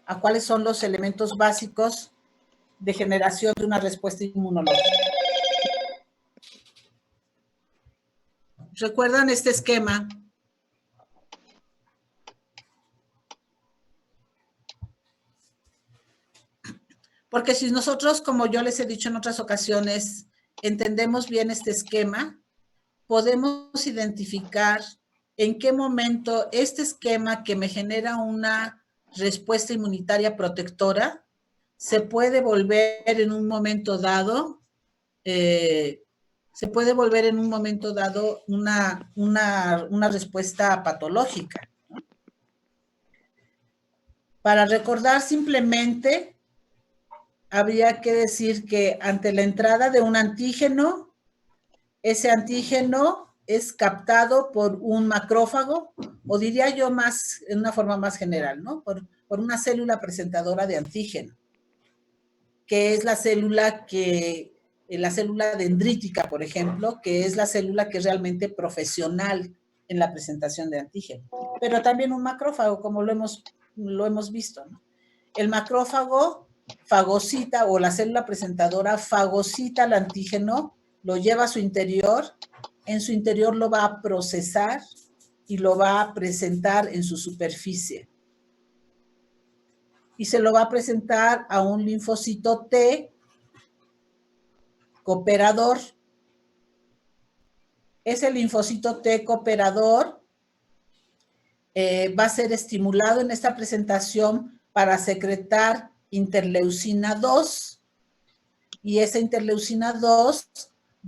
a cuáles son los elementos básicos de generación de una respuesta inmunológica. ¿Recuerdan este esquema? Porque si nosotros, como yo les he dicho en otras ocasiones, entendemos bien este esquema, podemos identificar en qué momento este esquema que me genera una respuesta inmunitaria protectora se puede volver en un momento dado, una respuesta patológica, ¿no? Para recordar simplemente, habría que decir que ante la entrada de un antígeno, ese antígeno es captado por un macrófago, o diría yo más, en una forma más general, ¿no? Por una célula presentadora de antígeno, que es la célula dendrítica, por ejemplo, que es la célula que es realmente profesional en la presentación de antígeno. Pero también un macrófago, como lo hemos visto, ¿no? El macrófago fagocita, o la célula presentadora fagocita el antígeno, lo lleva a su interior, en su interior lo va a procesar y lo va a presentar en su superficie. Y se lo va a presentar a un linfocito T cooperador. Ese linfocito T cooperador va a ser estimulado en esta presentación para secretar interleucina 2, y esa interleucina 2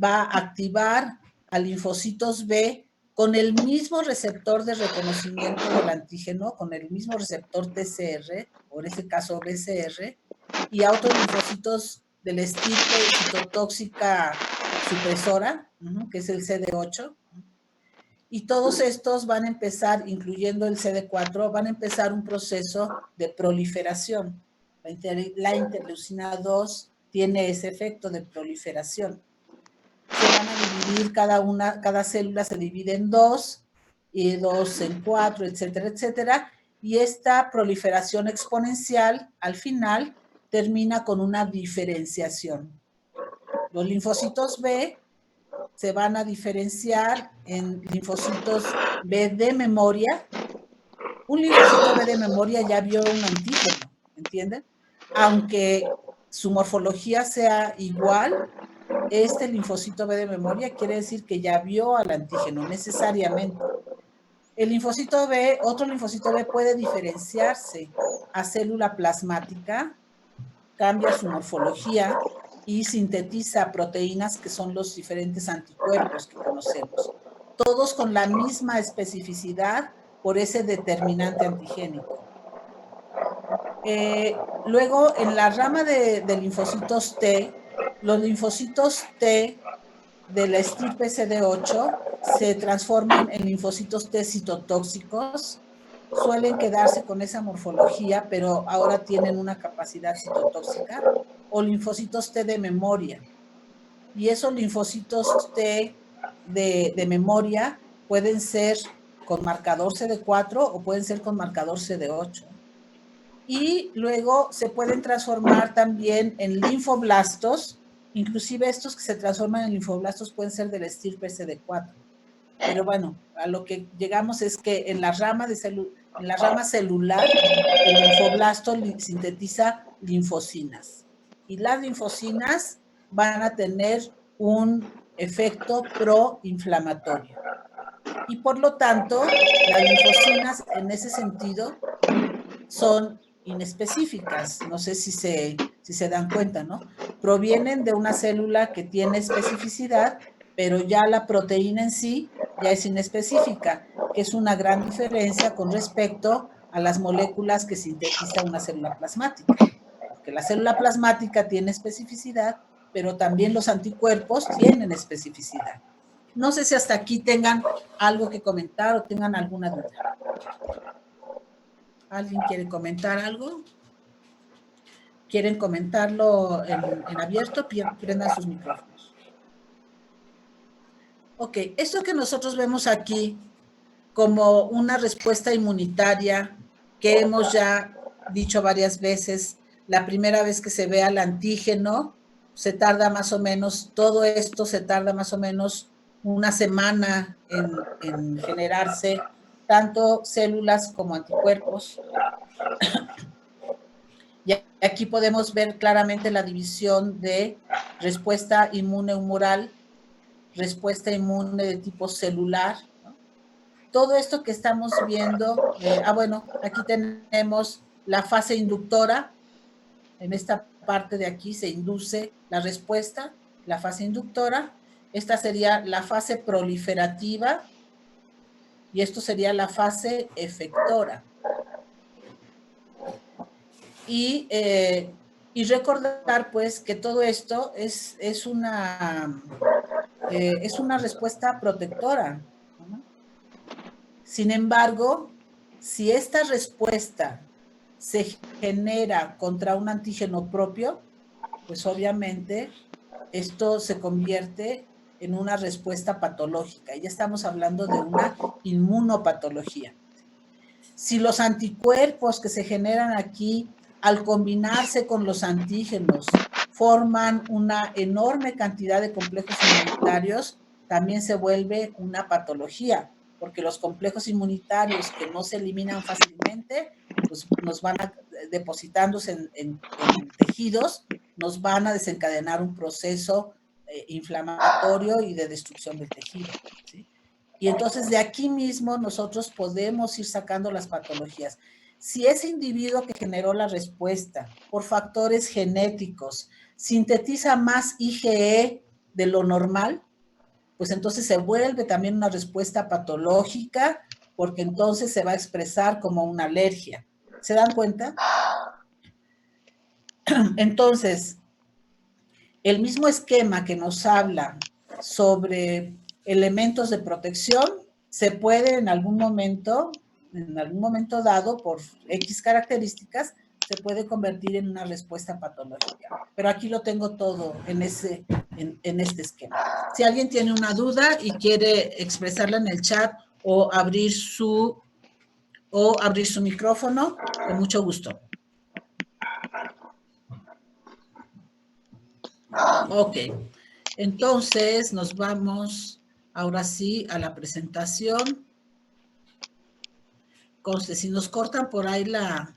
va a activar a linfocitos B con el mismo receptor de reconocimiento del antígeno, con el mismo receptor TCR, o en este caso BCR, y a otros linfocitos de la estirpe citotóxica supresora, que es el CD8, y todos estos van a empezar, incluyendo el CD4, van a empezar un proceso de proliferación. La interleucina 2 tiene ese efecto de proliferación. Se van a dividir cada célula se divide en 2, y 2 en 4, etcétera, etcétera, y esta proliferación exponencial, al final, termina con una diferenciación. Los linfocitos B se van a diferenciar en linfocitos B de memoria. Un linfocito B de memoria ya vio un antígeno, ¿entienden? Aunque su morfología sea igual, este linfocito B de memoria quiere decir que ya vio al antígeno, necesariamente. El linfocito B, otro linfocito B puede diferenciarse a célula plasmática, cambia su morfología y sintetiza proteínas que son los diferentes anticuerpos que conocemos, todos con la misma especificidad por ese determinante antigénico. Luego, en la rama de linfocitos T, los linfocitos T de la estirpe CD8 se transforman en linfocitos T citotóxicos, suelen quedarse con esa morfología, pero ahora tienen una capacidad citotóxica, o linfocitos T de memoria. Y esos linfocitos T de memoria pueden ser con marcador CD4 o pueden ser con marcador CD8. Y luego se pueden transformar también en linfoblastos, inclusive estos que se transforman en linfoblastos pueden ser del estirpe CD4. Pero bueno, a lo que llegamos es que en la rama celular, el linfoblasto sintetiza linfocinas. Y las linfocinas van a tener un efecto proinflamatorio. Y por lo tanto, las linfocinas en ese sentido son inespecíficas. No sé si se dan cuenta, ¿no? Provienen de una célula que tiene especificidad, pero ya la proteína en sí ya es inespecífica, que es una gran diferencia con respecto a las moléculas que sintetiza una célula plasmática. Porque la célula plasmática tiene especificidad, pero también los anticuerpos tienen especificidad. No sé si hasta aquí tengan algo que comentar o tengan alguna duda. ¿Alguien quiere comentar algo? ¿Quieren comentarlo en abierto? Prendan sus micrófonos. Ok, esto que nosotros vemos aquí como una respuesta inmunitaria que hemos ya dicho varias veces, la primera vez que se vea el antígeno, se tarda más o menos, todo esto se tarda más o menos una semana en generarse, tanto células como anticuerpos. Y aquí podemos ver claramente la división de respuesta inmune humoral, respuesta inmune de tipo celular, ¿no? Todo esto que estamos viendo, bueno, aquí tenemos la fase inductora, en esta parte de aquí se induce la respuesta, la fase inductora, esta sería la fase proliferativa y esto sería la fase efectora. Y recordar pues que todo esto es una respuesta protectora, ¿no? Sin embargo, si esta respuesta se genera contra un antígeno propio, pues obviamente esto se convierte en una respuesta patológica. Ya estamos hablando de una inmunopatología. Si los anticuerpos que se generan aquí, al combinarse con los antígenos, forman una enorme cantidad de complejos inmunitarios, también se vuelve una patología, porque los complejos inmunitarios que no se eliminan fácilmente, pues nos van depositándose en tejidos, nos van a desencadenar un proceso inflamatorio y de destrucción del tejido, ¿sí? Y entonces de aquí mismo nosotros podemos ir sacando las patologías. Si ese individuo que generó la respuesta por factores genéticos sintetiza más IgE de lo normal, pues entonces se vuelve también una respuesta patológica, porque entonces se va a expresar como una alergia. ¿Se dan cuenta? Entonces, el mismo esquema que nos habla sobre elementos de protección se puede en algún momento dado, por X características, se puede convertir en una respuesta patológica. Pero aquí lo tengo todo en este esquema. Si alguien tiene una duda y quiere expresarla en el chat o abrir su micrófono, con mucho gusto. Ok, entonces nos vamos ahora sí a la presentación. Conste, si nos cortan por ahí la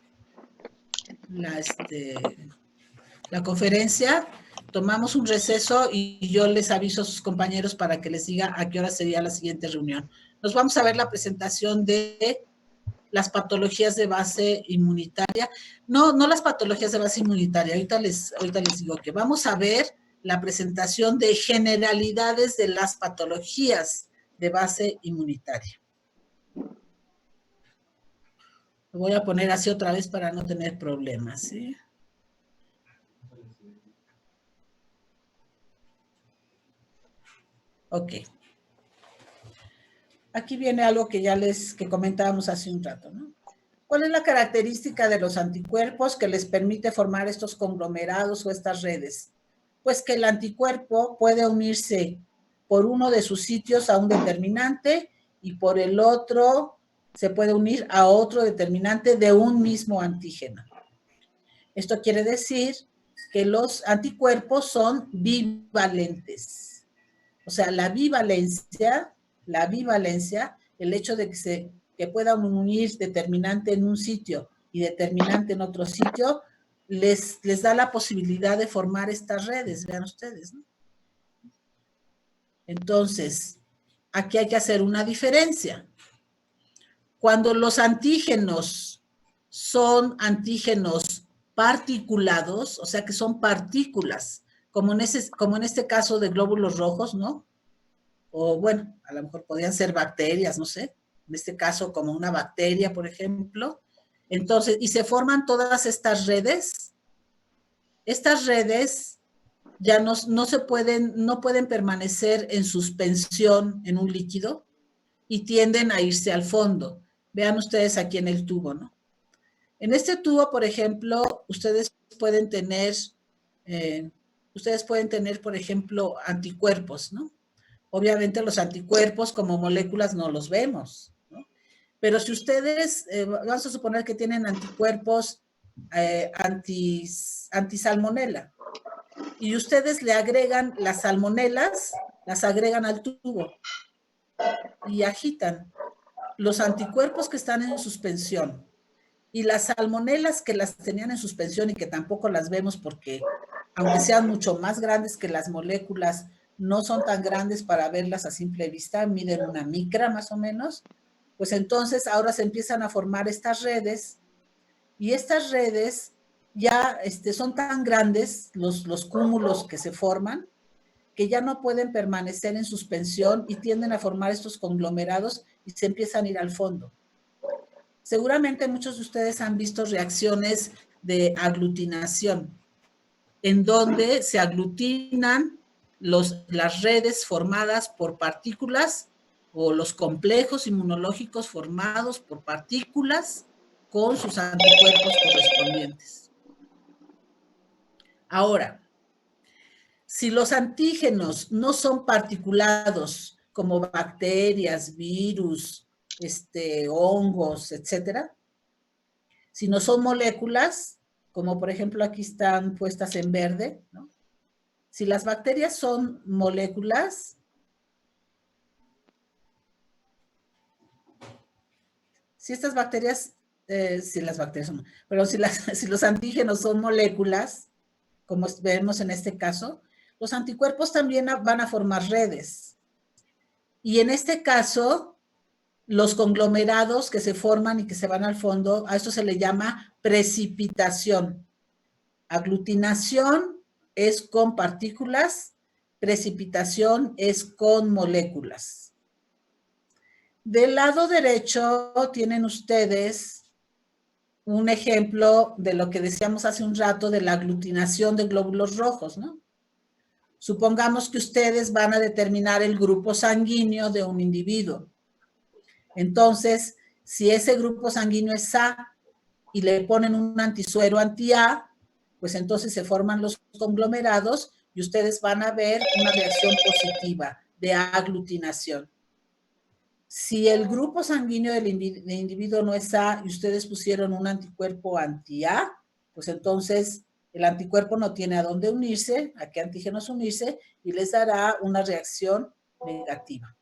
conferencia, tomamos un receso y yo les aviso a sus compañeros para que les diga a qué hora sería la siguiente reunión. Nos vamos a ver la presentación de las patologías de base inmunitaria. No las patologías de base inmunitaria, ahorita les digo que vamos a ver la presentación de generalidades de las patologías de base inmunitaria. Lo voy a poner así otra vez para no tener problemas, ¿sí? Ok. Aquí viene algo que ya que comentábamos hace un rato, ¿no? ¿Cuál es la característica de los anticuerpos que les permite formar estos conglomerados o estas redes? Pues que el anticuerpo puede unirse por uno de sus sitios a un determinante y por el otro se puede unir a otro determinante de un mismo antígeno. Esto quiere decir que los anticuerpos son bivalentes. O sea, la bivalencia, el hecho de que puedan unir determinante en un sitio y determinante en otro sitio, les da la posibilidad de formar estas redes, vean ustedes, ¿no? Entonces, aquí hay que hacer una diferencia. Cuando los antígenos son antígenos particulados, o sea que son partículas, como en este caso de glóbulos rojos, ¿no? O bueno, a lo mejor podrían ser bacterias, no sé, en este caso como una bacteria, por ejemplo. Entonces, y se forman todas estas redes ya no pueden permanecer en suspensión en un líquido y tienden a irse al fondo. Vean ustedes aquí en el tubo, ¿no? En este tubo, por ejemplo, ustedes pueden tener, por ejemplo, anticuerpos, ¿no? Obviamente los anticuerpos como moléculas no los vemos, ¿no? Pero si ustedes, vamos a suponer que tienen anticuerpos antisalmonela. Y ustedes le agregan las salmonelas, las agregan al tubo y agitan. Los anticuerpos que están en suspensión y las salmonelas que las tenían en suspensión y que tampoco las vemos porque, aunque sean mucho más grandes que las moléculas, no son tan grandes para verlas a simple vista, miden una micra más o menos, pues entonces ahora se empiezan a formar estas redes y estas redes ya son tan grandes, los cúmulos que se forman, que ya no pueden permanecer en suspensión y tienden a formar estos conglomerados y se empiezan a ir al fondo. Seguramente muchos de ustedes han visto reacciones de aglutinación, en donde se aglutinan las redes formadas por partículas o los complejos inmunológicos formados por partículas con sus anticuerpos correspondientes. Ahora, si los antígenos no son particulados como bacterias, virus, hongos, etcétera, si no son moléculas, como por ejemplo aquí están puestas en verde, ¿no? Si las bacterias son moléculas, si estas bacterias, si los antígenos son moléculas, como vemos en este caso, los anticuerpos también van a formar redes. Y en este caso, los conglomerados que se forman y que se van al fondo, a esto se le llama precipitación. Aglutinación es con partículas, precipitación es con moléculas. Del lado derecho tienen ustedes un ejemplo de lo que decíamos hace un rato de la aglutinación de glóbulos rojos, ¿no? Supongamos que ustedes van a determinar el grupo sanguíneo de un individuo. Entonces, si ese grupo sanguíneo es A y le ponen un antisuero anti-A, pues entonces se forman los conglomerados y ustedes van a ver una reacción positiva de aglutinación. Si el grupo sanguíneo del individuo no es A y ustedes pusieron un anticuerpo anti-A, pues entonces el anticuerpo no tiene a dónde unirse, a qué antígenos unirse, y les dará una reacción negativa.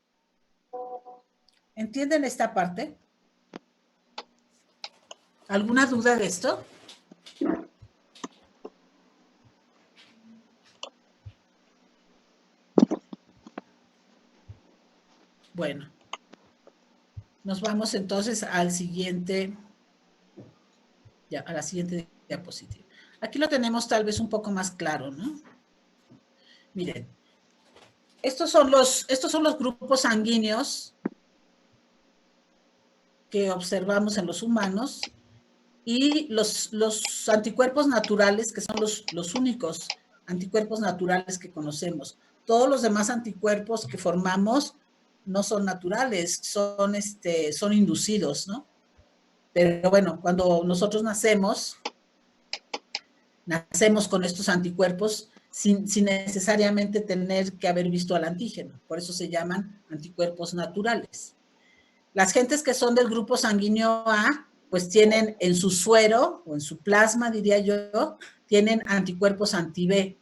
¿Entienden esta parte? ¿Alguna duda de esto? Bueno, nos vamos entonces al siguiente, ya, a la siguiente diapositiva. Aquí lo tenemos tal vez un poco más claro, ¿no? Miren, estos son los grupos sanguíneos que observamos en los humanos y los anticuerpos naturales, que son los únicos anticuerpos naturales que conocemos. Todos los demás anticuerpos que formamos no son naturales, son inducidos, ¿no? Pero bueno, cuando nosotros nacemos con estos anticuerpos sin necesariamente tener que haber visto al antígeno. Por eso se llaman anticuerpos naturales. Las gentes que son del grupo sanguíneo A, pues tienen en su suero o en su plasma, diría yo, tienen anticuerpos anti-B.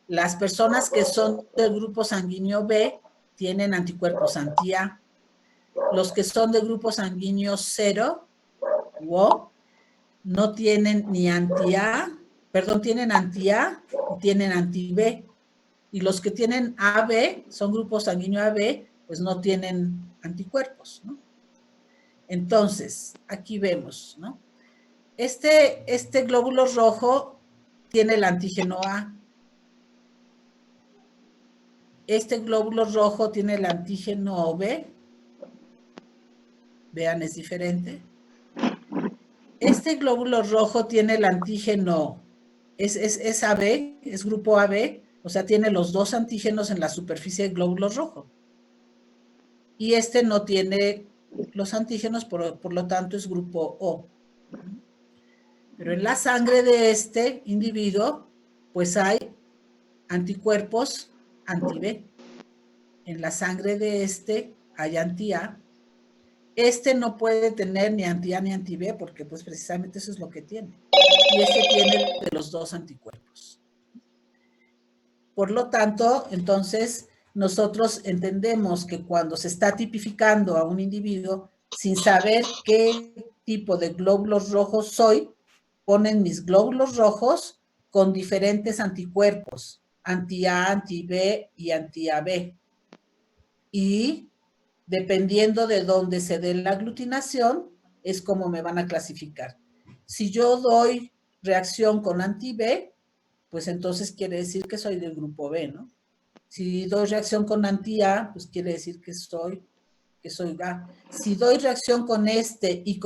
Las personas que son del grupo sanguíneo B tienen anticuerpos anti-A. Los que son del grupo sanguíneo 0 u O no tienen ni anti-A, perdón, tienen anti-A y tienen anti-B. Y los que tienen AB, son grupos sanguíneo AB, pues no tienen anticuerpos, ¿no? Entonces, aquí vemos, ¿no? Este glóbulo rojo tiene el antígeno A. Este glóbulo rojo tiene el antígeno B. Vean, es diferente. Este glóbulo rojo tiene el antígeno, es AB, es grupo AB, o sea, tiene los dos antígenos en la superficie del glóbulo rojo. Y este no tiene los antígenos, por lo tanto es grupo O. Pero en la sangre de este individuo, pues hay anticuerpos anti-B. En la sangre de este hay anti-A Este no puede tener ni anti-A ni anti-B porque pues precisamente eso es lo que tiene. Y este tiene de los dos anticuerpos. Por lo tanto, entonces, nosotros entendemos que cuando se está tipificando a un individuo, sin saber qué tipo de glóbulos rojos soy, ponen mis glóbulos rojos con diferentes anticuerpos, anti-A, anti-B y anti-AB. Y dependiendo de dónde se dé la aglutinación, es como me van a clasificar. Si yo doy reacción con anti-B, pues entonces quiere decir que soy del grupo B, ¿no? Si doy reacción con anti-A, pues quiere decir que soy A. Si doy reacción con este y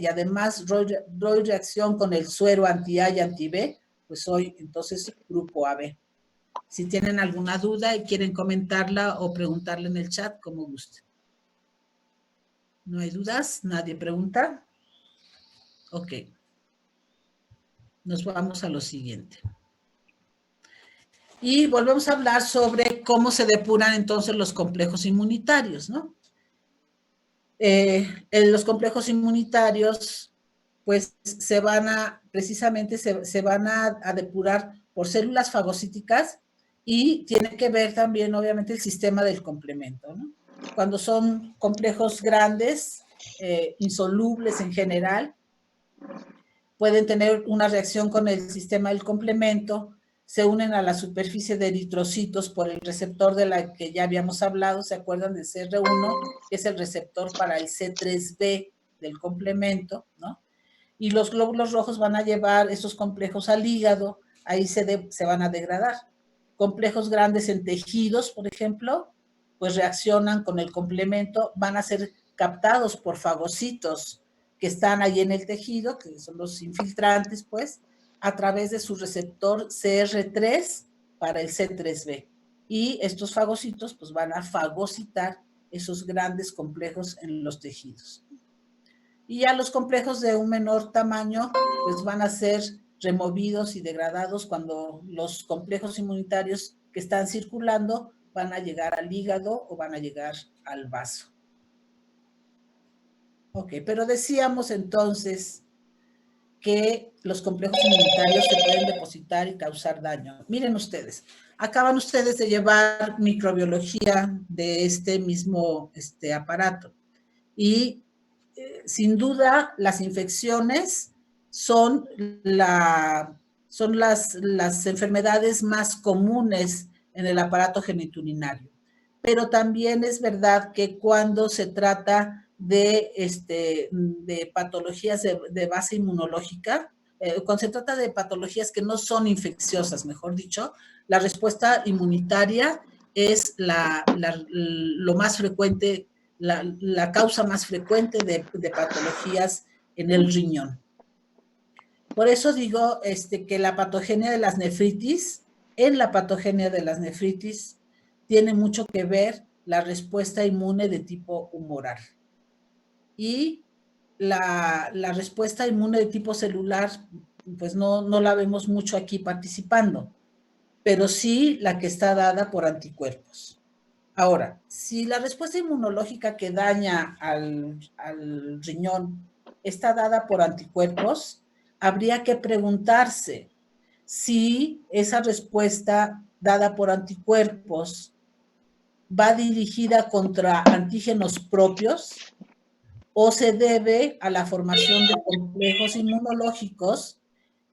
además doy reacción con el suero anti-A y anti-B, pues soy entonces grupo AB. Si tienen alguna duda y quieren comentarla o preguntarle en el chat, como gusten. ¿No hay dudas? ¿Nadie pregunta? Ok. Nos vamos a lo siguiente. Y volvemos a hablar sobre cómo se depuran entonces los complejos inmunitarios, ¿no? Los complejos inmunitarios, pues precisamente se van a depurar por células fagocíticas y tiene que ver también, obviamente, el sistema del complemento, ¿no? Cuando son complejos grandes, insolubles en general, pueden tener una reacción con el sistema del complemento, se unen a la superficie de eritrocitos por el receptor de la que ya habíamos hablado, ¿se acuerdan del CR1? Que es el receptor para el C3b del complemento, ¿no? Y los glóbulos rojos van a llevar esos complejos al hígado, ahí se van a degradar. Complejos grandes en tejidos, por ejemplo, pues reaccionan con el complemento, van a ser captados por fagocitos que están ahí en el tejido, que son los infiltrantes, pues, a través de su receptor CR3 para el C3b. Y estos fagocitos, pues, van a fagocitar esos grandes complejos en los tejidos. Y ya los complejos de un menor tamaño, pues, van a ser removidos y degradados cuando los complejos inmunitarios que están circulando van a llegar al hígado o van a llegar al vaso. Ok, pero decíamos entonces que los complejos inmunitarios se pueden depositar y causar daño. Miren ustedes, acaban ustedes de llevar microbiología de este mismo aparato y sin duda las infecciones son las enfermedades más comunes en el aparato genitourinario. Pero también es verdad que cuando se trata de patologías de base inmunológica, cuando se trata de patologías que no son infecciosas, mejor dicho, la respuesta inmunitaria es lo más frecuente, la causa más frecuente de patologías en el riñón. Por eso digo que la patogenia de las nefritis, en la patogenia de las nefritis, tiene mucho que ver la respuesta inmune de tipo humoral. Y la respuesta inmune de tipo celular, pues no la vemos mucho aquí participando, pero sí la que está dada por anticuerpos. Ahora, si la respuesta inmunológica que daña al riñón está dada por anticuerpos, habría que preguntarse si esa respuesta dada por anticuerpos va dirigida contra antígenos propios o se debe a la formación de complejos inmunológicos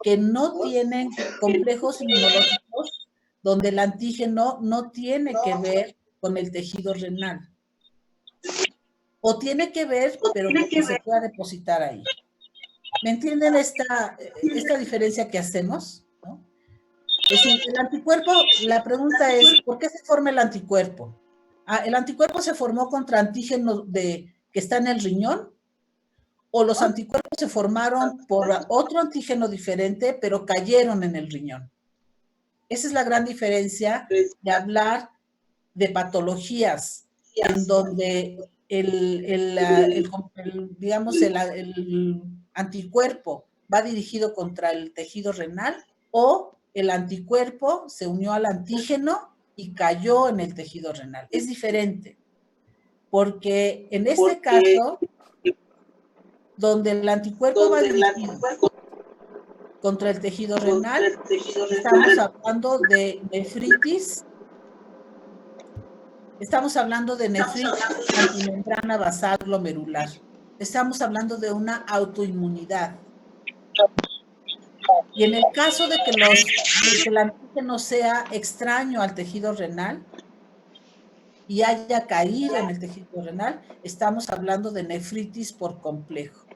que no tienen complejos inmunológicos donde el antígeno no tiene que ver con el tejido renal. O tiene que ver, pero que se pueda depositar ahí. ¿Me entienden esta diferencia que hacemos? ¿No? Es decir, el anticuerpo, la pregunta es, ¿por qué se forma el anticuerpo? ¿El anticuerpo se formó contra antígeno que está en el riñón? ¿O los anticuerpos se formaron por otro antígeno diferente, pero cayeron en el riñón? Esa es la gran diferencia de hablar de patologías en donde el anticuerpo va dirigido contra el tejido renal o el anticuerpo se unió al antígeno y cayó en el tejido renal. Es diferente. porque en este porque caso, donde el anticuerpo va donde el dirigido anticuerpo contra el tejido contra renal, el tejido estamos renal, hablando de nefritis, estamos hablando de antimembrana basal glomerular. Estamos hablando de una autoinmunidad. Y en el caso de que el antígeno sea extraño al tejido renal y haya caído en el tejido renal, estamos hablando de nefritis por complejo.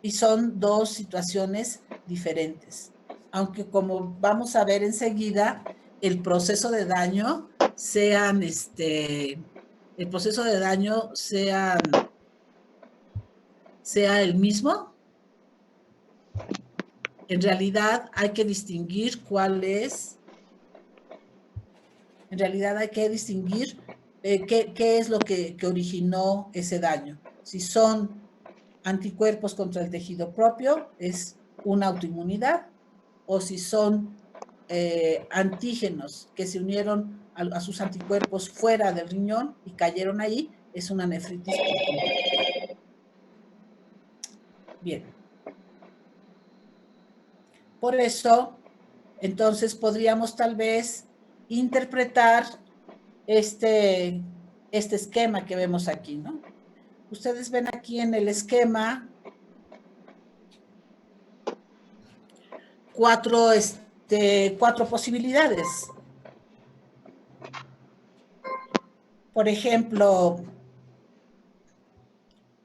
Y son dos situaciones diferentes. Aunque como vamos a ver enseguida, el proceso de daño sea el mismo. En realidad hay que distinguir qué es lo que originó ese daño. Si son anticuerpos contra el tejido propio, es una autoinmunidad, o si son antígenos que se unieron a sus anticuerpos fuera del riñón y cayeron ahí, es una nefritis por complejo. Bien. Por eso, entonces podríamos tal vez interpretar este esquema que vemos aquí, ¿no? Ustedes ven aquí en el esquema cuatro posibilidades. Por ejemplo,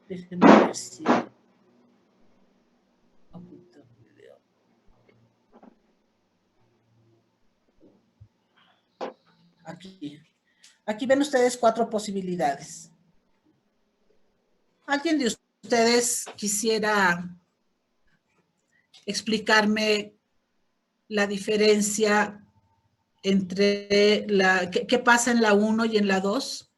déjenme ver si oculto el video. Aquí ven ustedes 4 posibilidades. ¿Alguien de ustedes quisiera explicarme la diferencia entre qué pasa en la 1 y en la 2?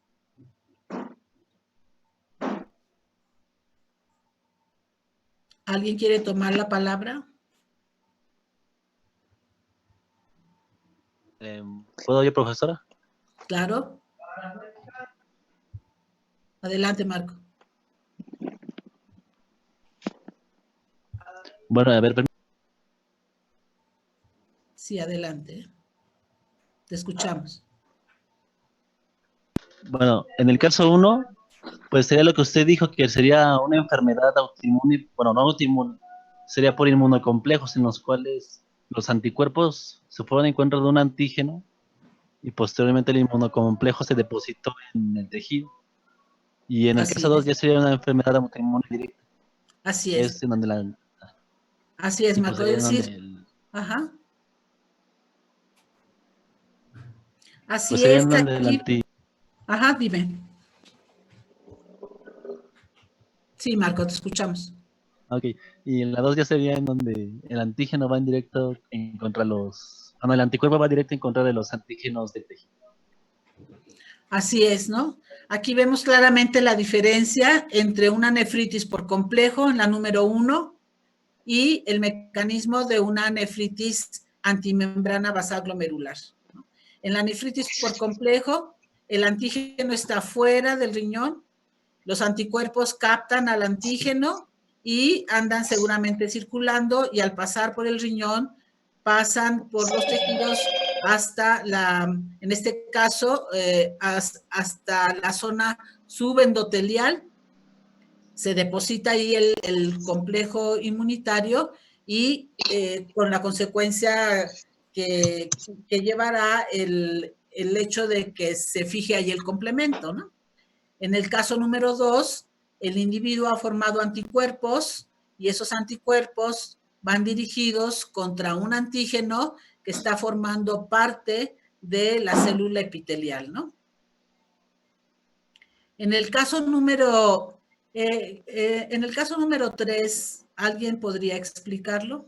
¿Alguien quiere tomar la palabra? ¿Puedo yo, profesora? Claro. Adelante, Marco. Bueno, a ver, Sí, adelante. Te escuchamos. bueno, en el caso 1, pues sería lo que usted dijo, que sería una enfermedad autoinmune, bueno, no autoinmune, sería por inmunocomplejos en los cuales los anticuerpos se fueron en contra de un antígeno y posteriormente el inmunocomplejo se depositó en el tejido. Y en el Así caso 2 es. ya sería una enfermedad autoinmune directa. Así es. Es en donde Así es, sí, pues Marco. sería Es en decir, donde ajá. pues Así sería es en que donde el aquí, ajá, dime. Sí, Marco, te escuchamos. Ok, y en la 2 ya sería en donde el antígeno va en directo en contra el anticuerpo va directo en contra de los antígenos del tejido. Así es, ¿no? Aquí vemos claramente la diferencia entre una nefritis por complejo en la número 1 y el mecanismo de una nefritis antimembrana basal glomerular. En la nefritis por complejo, el antígeno está fuera del riñón, los anticuerpos captan al antígeno y andan seguramente circulando y al pasar por el riñón pasan por los tejidos hasta en este caso, hasta la zona subendotelial, se deposita ahí el complejo inmunitario y con la consecuencia que llevará el hecho de que se fije ahí el complemento, ¿no? En el caso número 2, el individuo ha formado anticuerpos y esos anticuerpos van dirigidos contra un antígeno que está formando parte de la célula epitelial, ¿no? En el caso número 3, ¿alguien podría explicarlo?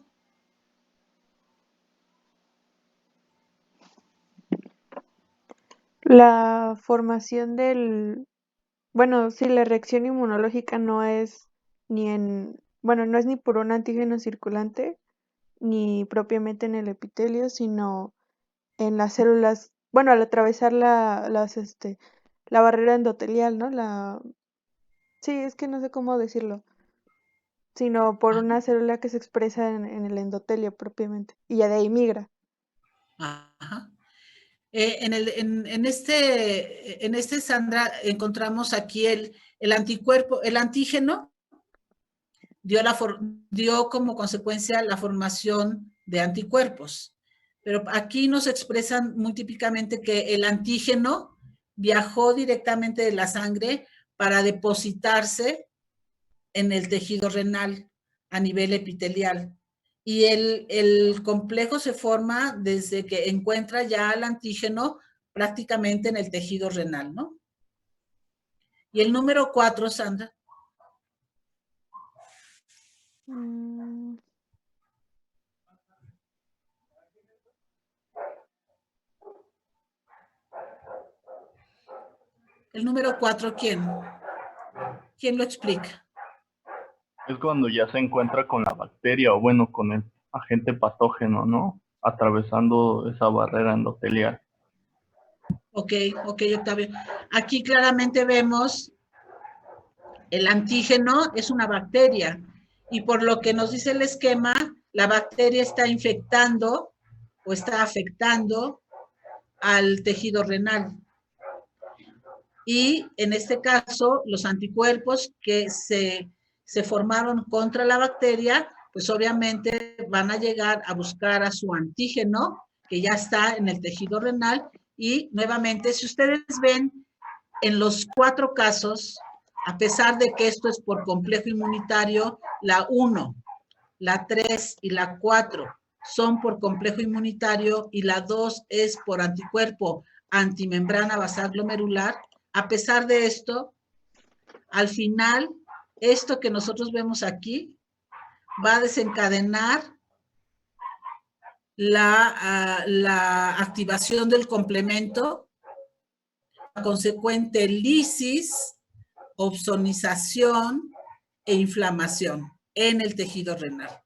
La formación sí, la reacción inmunológica no es no es ni por un antígeno circulante, ni propiamente en el epitelio, sino en las células, al atravesar la barrera endotelial, ¿no? Sí, es que no sé cómo decirlo, sino por una célula que se expresa en el endotelio propiamente, y ya de ahí migra. Ajá. En este, Sandra, encontramos aquí el anticuerpo, el antígeno dio como consecuencia la formación de anticuerpos. Pero aquí nos expresan muy típicamente que el antígeno viajó directamente de la sangre para depositarse en el tejido renal a nivel epitelial. Y el complejo se forma desde que encuentra ya el antígeno prácticamente en el tejido renal, ¿no? Y el número 4, Sandra. El número 4, ¿quién? ¿Quién lo explica? Es cuando ya se encuentra con la bacteria o bueno, con el agente patógeno, ¿no? Atravesando esa barrera endotelial. Ok, Octavio. Aquí claramente vemos el antígeno es una bacteria y por lo que nos dice el esquema, la bacteria está infectando o está afectando al tejido renal. Y en este caso, los anticuerpos que se formaron contra la bacteria, pues obviamente van a llegar a buscar a su antígeno, que ya está en el tejido renal. Y nuevamente, si ustedes ven en los 4 casos, a pesar de que esto es por complejo inmunitario, la 1, la 3 y la 4 son por complejo inmunitario y la 2 es por anticuerpo antimembrana basal glomerular. A pesar de esto, al final, esto que nosotros vemos aquí va a desencadenar la activación del complemento, la consecuente lisis, opsonización e inflamación en el tejido renal.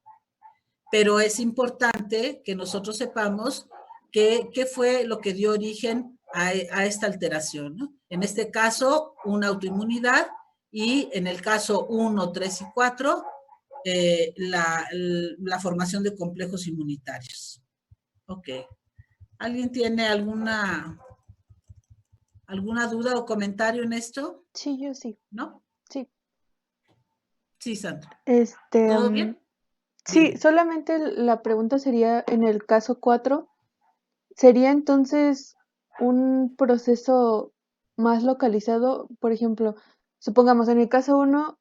Pero es importante que nosotros sepamos qué fue lo que dio origen a esta alteración, ¿no? En este caso, una autoinmunidad y en el caso 1, 3 y 4, la formación de complejos inmunitarios. Ok. ¿Alguien tiene alguna duda o comentario en esto? Sí, yo sí. ¿No? Sí. Sí, Sandra. Este, ¿Todo bien? sí, Dime. solamente la pregunta sería, en el caso 4, ¿sería entonces un proceso más localizado? Por ejemplo, supongamos en el caso 1,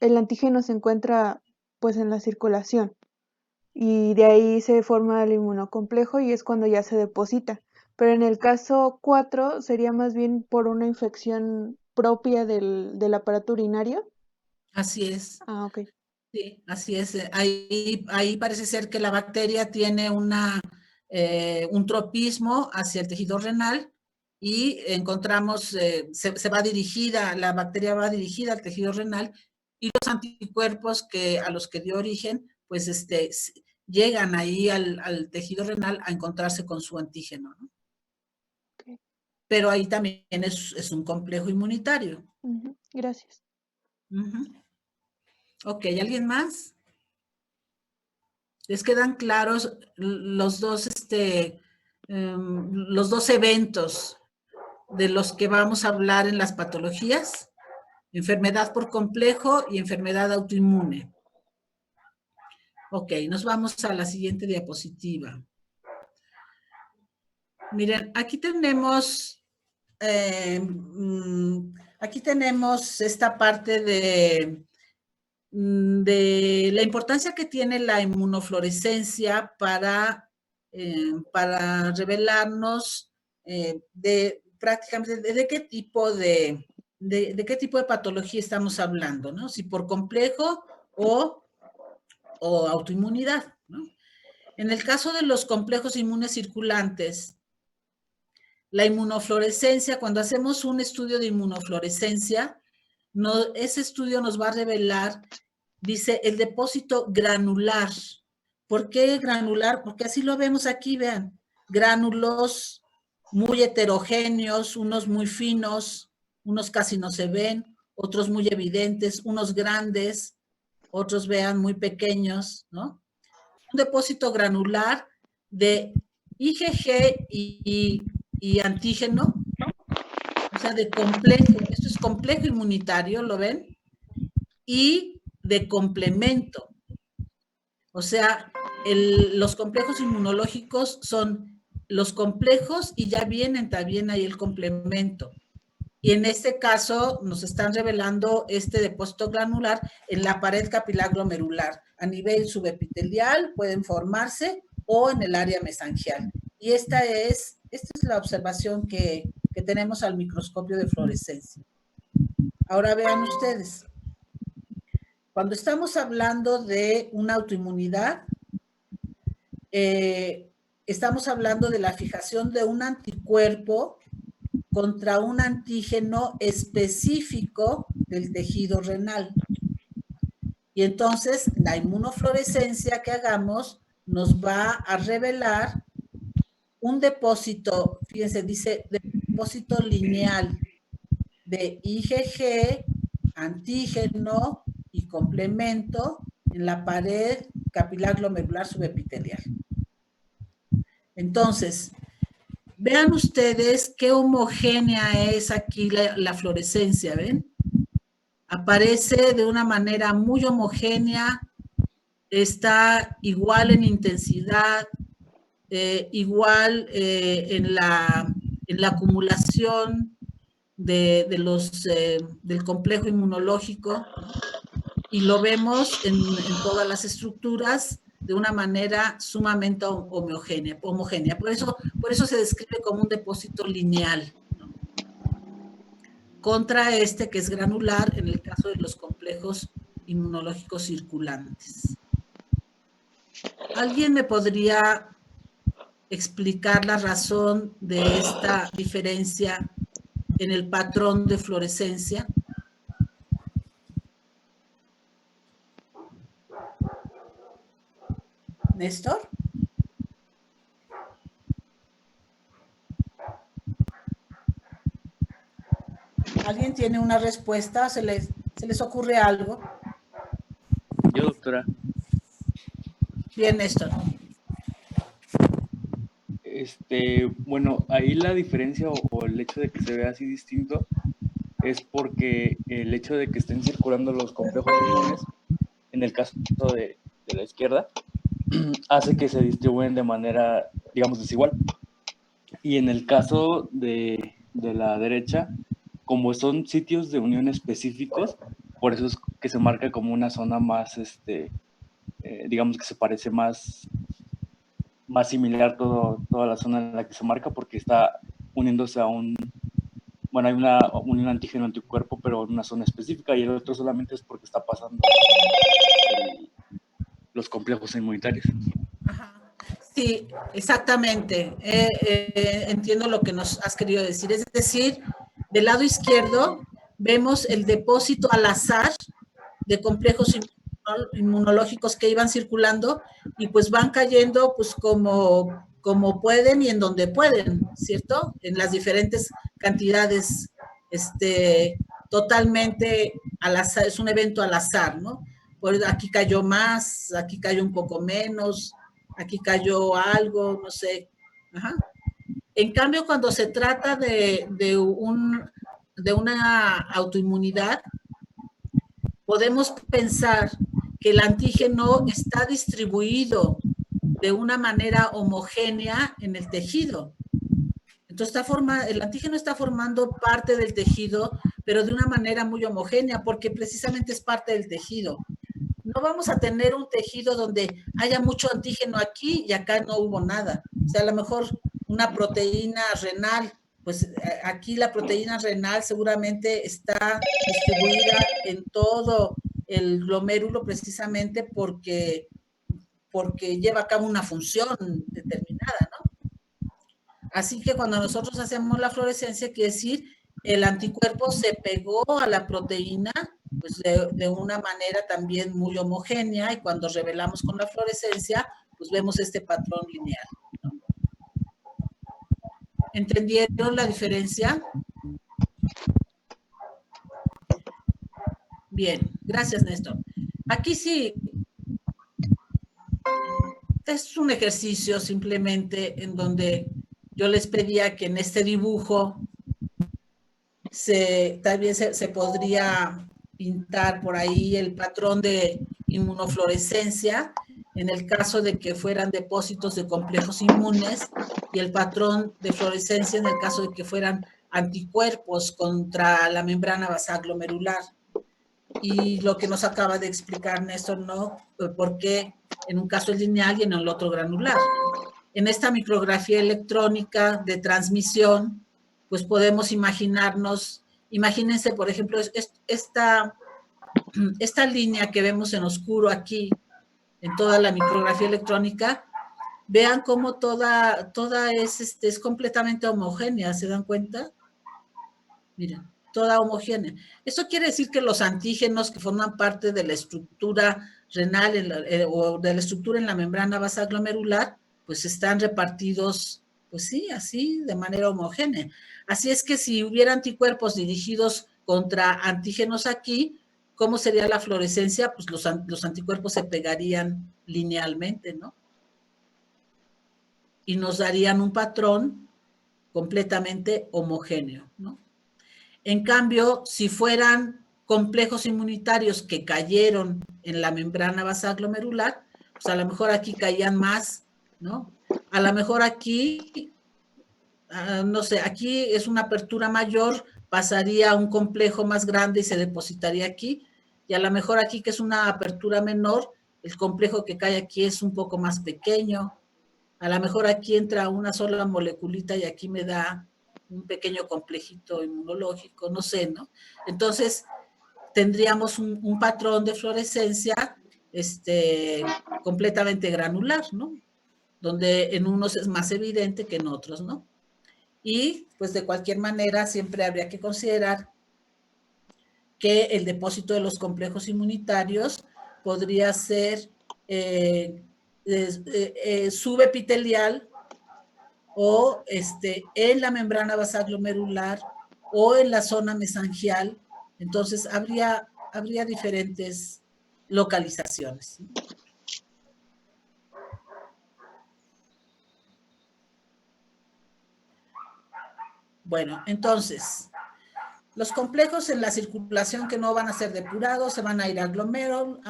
el antígeno se encuentra pues en la circulación y de ahí se forma el inmunocomplejo y es cuando ya se deposita. Pero en el caso 4 sería más bien por una infección propia del aparato urinario. Así es. Ah, ok. Sí, así es. Ahí parece ser que la bacteria tiene un tropismo hacia el tejido renal y encontramos, la bacteria va dirigida al tejido renal y los anticuerpos a los que dio origen, pues llegan ahí al tejido renal a encontrarse con su antígeno, ¿no? Ok. Pero ahí también es un complejo inmunitario. Gracias. Ok, ¿alguien más? ¿Les quedan claros los dos eventos de los que vamos a hablar en las patologías? Enfermedad por complejo y enfermedad autoinmune. Ok, nos vamos a la siguiente diapositiva. Miren, aquí tenemos esta parte de la importancia que tiene la inmunofluorescencia para revelarnos prácticamente de qué tipo de patología estamos hablando, ¿no? Si por complejo o autoinmunidad, ¿no? En el caso de los complejos inmunes circulantes, la inmunofluorescencia, cuando hacemos un estudio de inmunofluorescencia, ese estudio nos va a revelar, dice, el depósito granular. ¿Por qué granular? Porque así lo vemos aquí, vean, gránulos muy heterogéneos, unos muy finos, unos casi no se ven, otros muy evidentes, unos grandes, otros vean muy pequeños, ¿no? Un depósito granular de IgG y antígeno, o sea, de complejo, esto es complejo inmunitario, ¿lo ven? Y de complemento. O sea, los complejos inmunológicos son los complejos y ya vienen también ahí el complemento. Y en este caso nos están revelando este depósito granular en la pared capilar glomerular. A nivel subepitelial pueden formarse o en el área mesangial. Y esta es la observación que tenemos al microscopio de fluorescencia. Ahora vean ustedes. Cuando estamos hablando de una autoinmunidad, estamos hablando de la fijación de un anticuerpo contra un antígeno específico del tejido renal. Y entonces la inmunofluorescencia que hagamos nos va a revelar un depósito, fíjense, dice depósito lineal de IgG, antígeno y complemento en la pared capilar glomerular subepitelial. Entonces, vean ustedes qué homogénea es aquí la fluorescencia, ¿ven? Aparece de una manera muy homogénea, está igual en intensidad, igual en la acumulación del complejo inmunológico, y lo vemos en todas las estructuras de una manera sumamente homogénea. Por eso se describe como un depósito lineal, ¿no? Contra este que es granular en el caso de los complejos inmunológicos circulantes. ¿Alguien me podría explicar la razón de esta diferencia en el patrón de fluorescencia? ¿Néstor? ¿Alguien tiene una respuesta? ¿Se les ocurre algo? Yo, doctora. Bien, Néstor. Bueno, ahí la diferencia o el hecho de que se vea así distinto es porque el hecho de que estén circulando los complejos inmunes, en el caso de la izquierda, hace que se distribuyen de manera, digamos, desigual. Y en el caso de la derecha, como son sitios de unión específicos, por eso es que se marca como una zona más, digamos que se parece más similar toda la zona en la que se marca, porque está uniéndose a hay un antígeno anticuerpo, pero en una zona específica, y el otro solamente es porque está pasando los complejos inmunitarios. Ajá. Sí, exactamente. Entiendo lo que nos has querido decir. Es decir, del lado izquierdo vemos el depósito al azar de complejos inmunológicos que iban circulando y pues van cayendo pues como pueden y en donde pueden, ¿cierto? En las diferentes cantidades, totalmente al azar, es un evento al azar, ¿no? Aquí cayó más, aquí cayó un poco menos, aquí cayó algo, no sé. Ajá. En cambio, cuando se trata de una autoinmunidad, podemos pensar que el antígeno está distribuido de una manera homogénea en el tejido. Entonces, el antígeno está formando parte del tejido, pero de una manera muy homogénea, porque precisamente es parte del tejido. No vamos a tener un tejido donde haya mucho antígeno aquí y acá no hubo nada. O sea, a lo mejor una proteína renal, pues aquí la proteína renal seguramente está distribuida en todo el glomérulo precisamente porque lleva a cabo una función determinada, ¿no? Así que cuando nosotros hacemos la fluorescencia, quiere decir, el anticuerpo se pegó a la proteína pues de una manera también muy homogénea, y cuando revelamos con la fluorescencia, pues vemos este patrón lineal, ¿no? ¿Entendieron la diferencia? Bien, gracias, Néstor. Aquí sí, es un ejercicio simplemente en donde yo les pedía que en este dibujo también se podría pintar por ahí el patrón de inmunofluorescencia en el caso de que fueran depósitos de complejos inmunes y el patrón de fluorescencia en el caso de que fueran anticuerpos contra la membrana basal glomerular. Y lo que nos acaba de explicar Néstor, ¿no? ¿Por qué en un caso es lineal y en el otro granular? En esta micrografía electrónica de transmisión, pues podemos imaginarnos, imagínense, por ejemplo, esta línea que vemos en oscuro aquí, en toda la micrografía electrónica, vean cómo toda es completamente homogénea, ¿se dan cuenta? Miren, toda homogénea. Esto quiere decir que los antígenos que forman parte de la estructura renal o de la estructura en la membrana basal glomerular, pues están repartidos, pues sí, así, de manera homogénea. Así es que si hubiera anticuerpos dirigidos contra antígenos aquí, ¿cómo sería la fluorescencia? Pues los anticuerpos se pegarían linealmente, ¿no? Y nos darían un patrón completamente homogéneo, ¿no? En cambio, si fueran complejos inmunitarios que cayeron en la membrana basal glomerular, pues a lo mejor aquí caían más, ¿no? A lo mejor aquí, no sé, aquí es una apertura mayor, pasaría a un complejo más grande y se depositaría aquí, y a lo mejor aquí que es una apertura menor, el complejo que cae aquí es un poco más pequeño, a lo mejor aquí entra una sola moleculita y aquí me da un pequeño complejito inmunológico, no sé, ¿no? Entonces, tendríamos un patrón de fluorescencia completamente granular, ¿no? Donde en unos es más evidente que en otros, ¿no? Y, pues, de cualquier manera, siempre habría que considerar que el depósito de los complejos inmunitarios podría ser subepitelial o en la membrana basal glomerular o en la zona mesangial. Entonces, habría diferentes localizaciones. Bueno, entonces, los complejos en la circulación que no van a ser depurados se van a ir al glomérulo,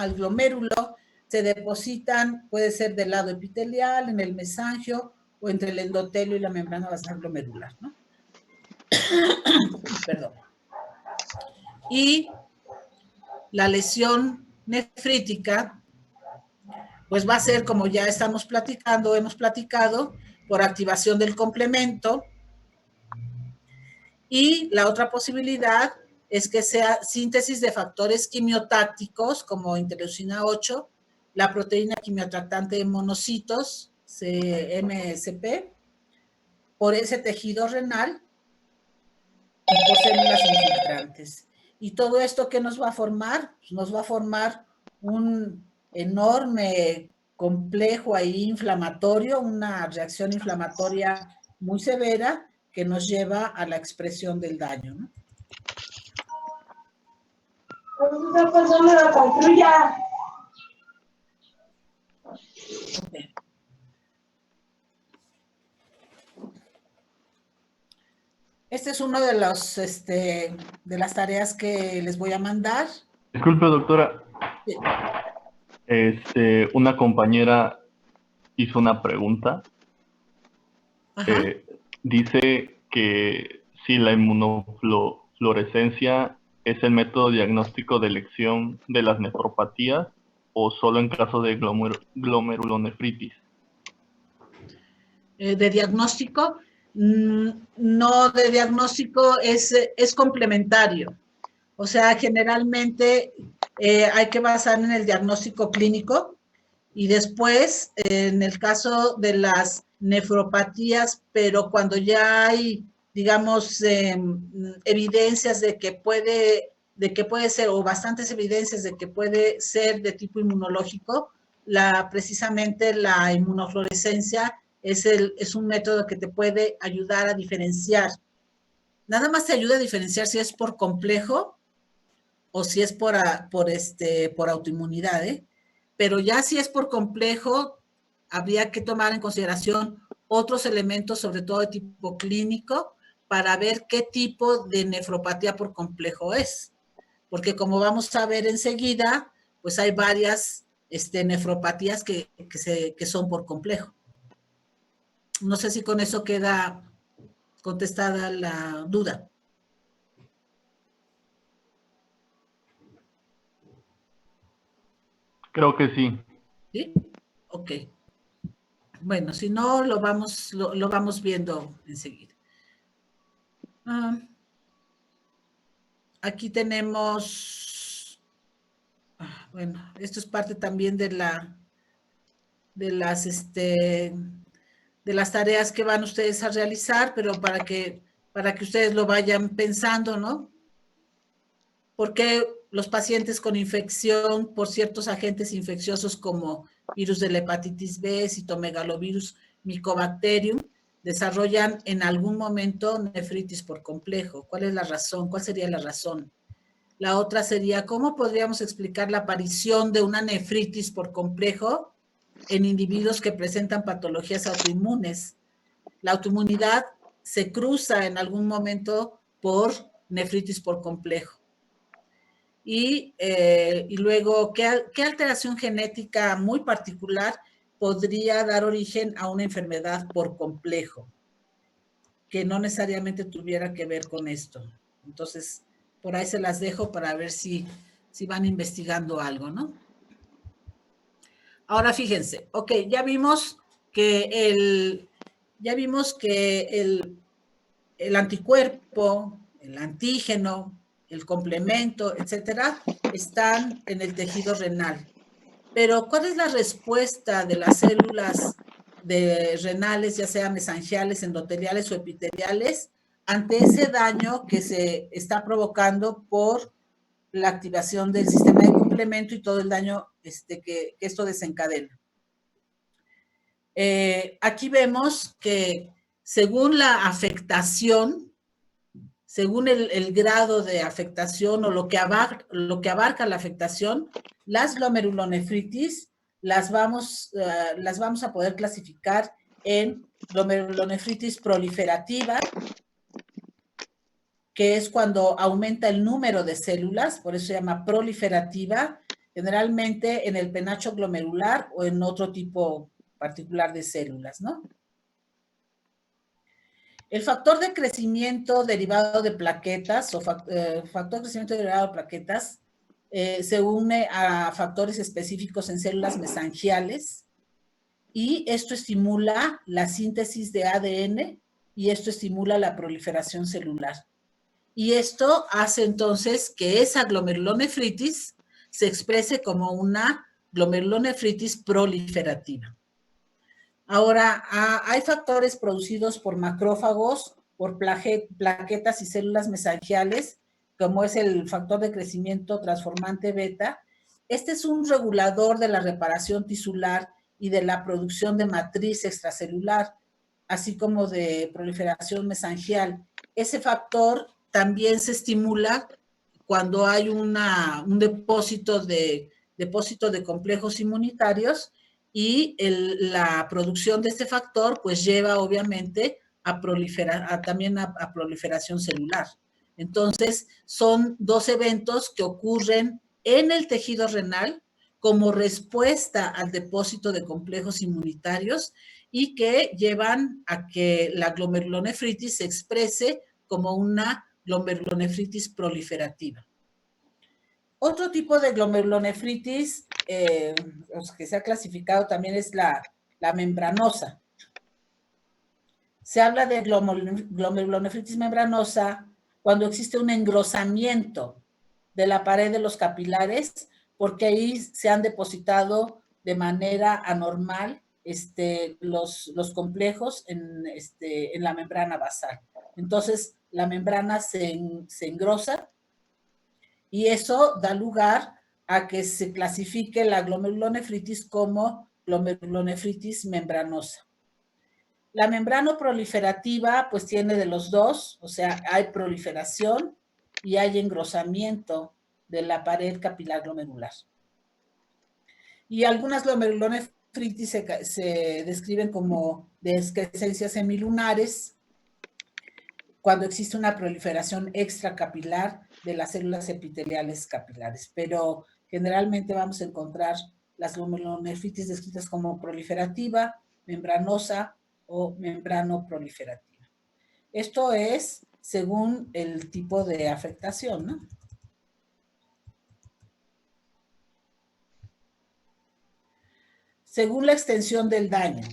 se depositan, puede ser del lado epitelial, en el mesangio o entre el endotelio y la membrana basal glomerular, ¿no? Perdón. Y la lesión nefrítica, pues va a ser, como ya hemos platicado, por activación del complemento. Y la otra posibilidad es que sea síntesis de factores quimiotácticos como interleucina 8, la proteína quimioatractante de monocitos, MSP, por ese tejido renal y por células infiltrantes. Y todo esto, ¿qué nos va a formar? Pues nos va a formar un enorme complejo ahí inflamatorio, una reacción inflamatoria muy severa que nos lleva a la expresión del daño, ¿no? Esa persona la construya. Okay. Este es uno de los de las tareas que les voy a mandar. Disculpe, doctora. Sí. Una compañera hizo una pregunta. Dice que si la inmunofluorescencia es el método diagnóstico de elección de las nefropatías o solo en caso de glomerulonefritis. De diagnóstico, no, de diagnóstico es complementario. O sea, generalmente hay que basar en el diagnóstico clínico y después, en el caso de las nefropatías, pero cuando ya hay, digamos, evidencias de que puede ser, o bastantes evidencias de que puede ser de tipo inmunológico, precisamente la inmunofluorescencia es un método que te puede ayudar a diferenciar. Nada más te ayuda a diferenciar si es por complejo o si es por autoinmunidad, ¿eh? Pero ya si es por complejo, habría que tomar en consideración otros elementos, sobre todo de tipo clínico, para ver qué tipo de nefropatía por complejo es. Porque como vamos a ver enseguida, pues hay varias nefropatías que son por complejo. No sé si con eso queda contestada la duda. Creo que sí. ¿Sí? Ok. Bueno, si no, lo vamos viendo enseguida. Aquí tenemos, bueno, esto es parte también de las tareas que van ustedes a realizar, pero para que ustedes lo vayan pensando, ¿no? ¿Por qué los pacientes con infección por ciertos agentes infecciosos como virus de la hepatitis B, citomegalovirus, Mycobacterium, desarrollan en algún momento nefritis por complejo? ¿Cuál es la razón? ¿Cuál sería la razón? La otra sería, ¿cómo podríamos explicar la aparición de una nefritis por complejo en individuos que presentan patologías autoinmunes? La autoinmunidad se cruza en algún momento por nefritis por complejo. Y luego, ¿qué alteración genética muy particular podría dar origen a una enfermedad por complejo? Que no necesariamente tuviera que ver con esto. Entonces, por ahí se las dejo para ver si van investigando algo, ¿no? Ahora fíjense, ok, ya vimos que el anticuerpo, el antígeno, el complemento, etcétera, están en el tejido renal. Pero, ¿cuál es la respuesta de las células renales, ya sea mesangiales, endoteliales o epiteliales, ante ese daño que se está provocando por la activación del sistema de complemento y todo el daño que esto desencadena? Aquí vemos que según la afectación, según el grado de afectación o lo que abarca la afectación, las glomerulonefritis las vamos a poder clasificar en glomerulonefritis proliferativa, que es cuando aumenta el número de células, por eso se llama proliferativa, generalmente en el penacho glomerular o en otro tipo particular de células, ¿no? El factor de crecimiento derivado de plaquetas o factor de crecimiento derivado de plaquetas se une a factores específicos en células mesangiales y esto estimula la síntesis de ADN y esto estimula la proliferación celular. Y esto hace entonces que esa glomerulonefritis se exprese como una glomerulonefritis proliferativa. Ahora, hay factores producidos por macrófagos, por plaquetas y células mesangiales, como es el factor de crecimiento transformante beta. Este es un regulador de la reparación tisular y de la producción de matriz extracelular, así como de proliferación mesangial. Ese factor también se estimula cuando hay un depósito de complejos inmunitarios, y la producción de este factor pues lleva obviamente también a proliferación celular. Entonces, son dos eventos que ocurren en el tejido renal como respuesta al depósito de complejos inmunitarios y que llevan a que la glomerulonefritis se exprese como una glomerulonefritis proliferativa. Otro tipo de glomerulonefritis que se ha clasificado también es la membranosa. Se habla de glomerulonefritis membranosa cuando existe un engrosamiento de la pared de los capilares, porque ahí se han depositado de manera anormal los complejos en la membrana basal. Entonces, la membrana se engrosa y eso da lugar a que se clasifique la glomerulonefritis como glomerulonefritis membranosa. La membrana proliferativa pues tiene de los dos, o sea, hay proliferación y hay engrosamiento de la pared capilar glomerular. Y algunas glomerulonefritis se describen como dehiscescencias semilunares cuando existe una proliferación extracapilar de las células epiteliales capilares, pero generalmente vamos a encontrar las glomerulonefritis descritas como proliferativa, membranosa o membranoproliferativa. Esto es según el tipo de afectación, ¿no? Según la extensión del daño.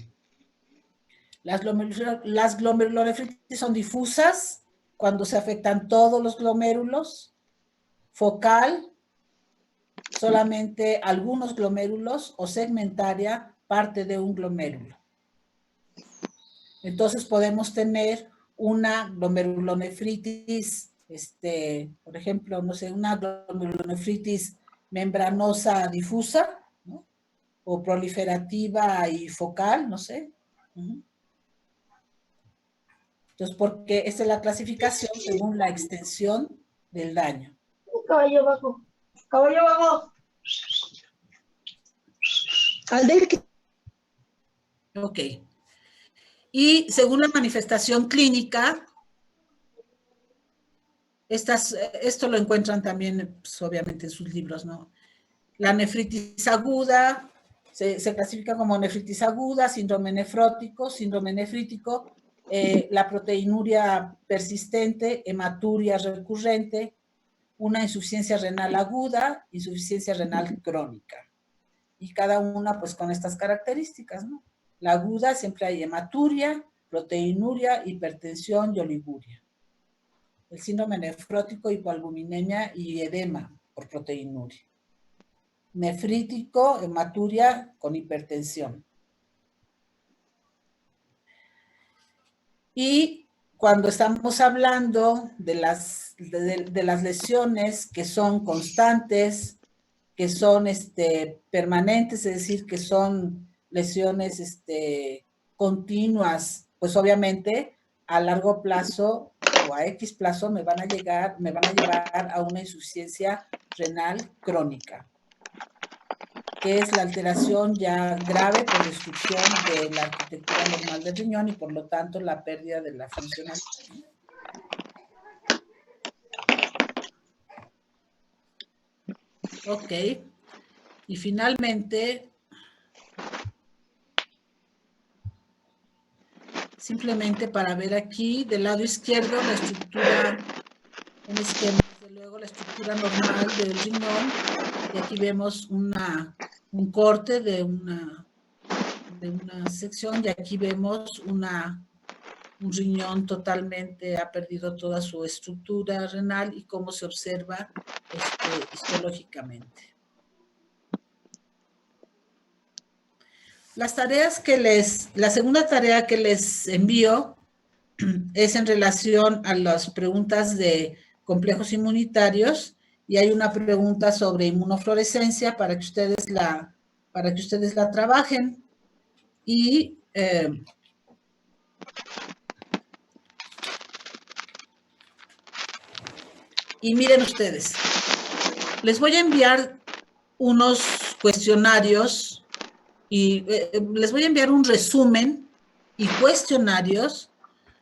Las glomerulonefritis son difusas cuando se afectan todos los glomérulos, focal, solamente algunos glomérulos, o segmentaria, parte de un glomérulo. Entonces podemos tener una glomerulonefritis, por ejemplo, no sé, una glomerulonefritis membranosa difusa, ¿no? O proliferativa y focal, no sé. Entonces, porque esta es la clasificación según la extensión del daño. Caballo bajo. Caballo bajo. Ok. Y según la manifestación clínica, esto lo encuentran también, pues, obviamente, en sus libros, ¿no? La nefritis aguda se clasifica como nefritis aguda, síndrome nefrótico, síndrome nefrítico, la proteinuria persistente, hematuria recurrente, una insuficiencia renal aguda, insuficiencia renal crónica. Y cada una, pues, con estas características, ¿no? La aguda siempre hay hematuria, proteinuria, hipertensión y oliguria. El síndrome nefrótico, hipoalbuminemia y edema por proteinuria. Nefrítico, hematuria con hipertensión. Y cuando estamos hablando de las lesiones que son constantes, que son permanentes, es decir, que son lesiones continuas, pues obviamente a largo plazo o a X plazo me van a llevar a una insuficiencia renal crónica, que es la alteración ya grave por destrucción de la arquitectura normal del riñón y por lo tanto la pérdida de la funcionalidad. Ok. Y finalmente, simplemente para ver aquí, del lado izquierdo, la estructura, un esquema, desde luego, la estructura normal del riñón, y aquí vemos un corte de una sección, y aquí vemos un riñón totalmente, ha perdido toda su estructura renal y cómo se observa histológicamente. La segunda tarea que les envío es en relación a las preguntas de complejos inmunitarios, y hay una pregunta sobre inmunofluorescencia para que ustedes la trabajen. Y miren ustedes, les voy a enviar unos cuestionarios y les voy a enviar un resumen y cuestionarios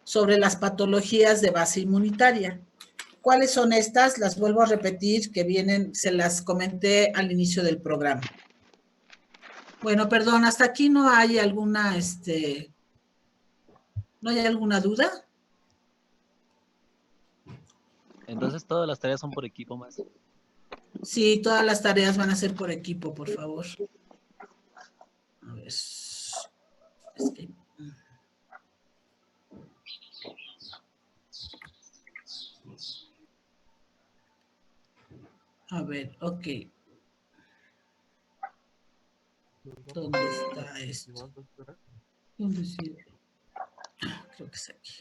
sobre las patologías de base inmunitaria. ¿Cuáles son estas? Las vuelvo a repetir, que vienen, se las comenté al inicio del programa. Bueno, perdón, hasta aquí no hay alguna, ¿no hay alguna duda? Entonces todas las tareas son por equipo más. Sí, todas las tareas van a ser por equipo, por favor. A ver. A ver, ok. ¿Dónde está esto? ¿Dónde está? Creo que es aquí.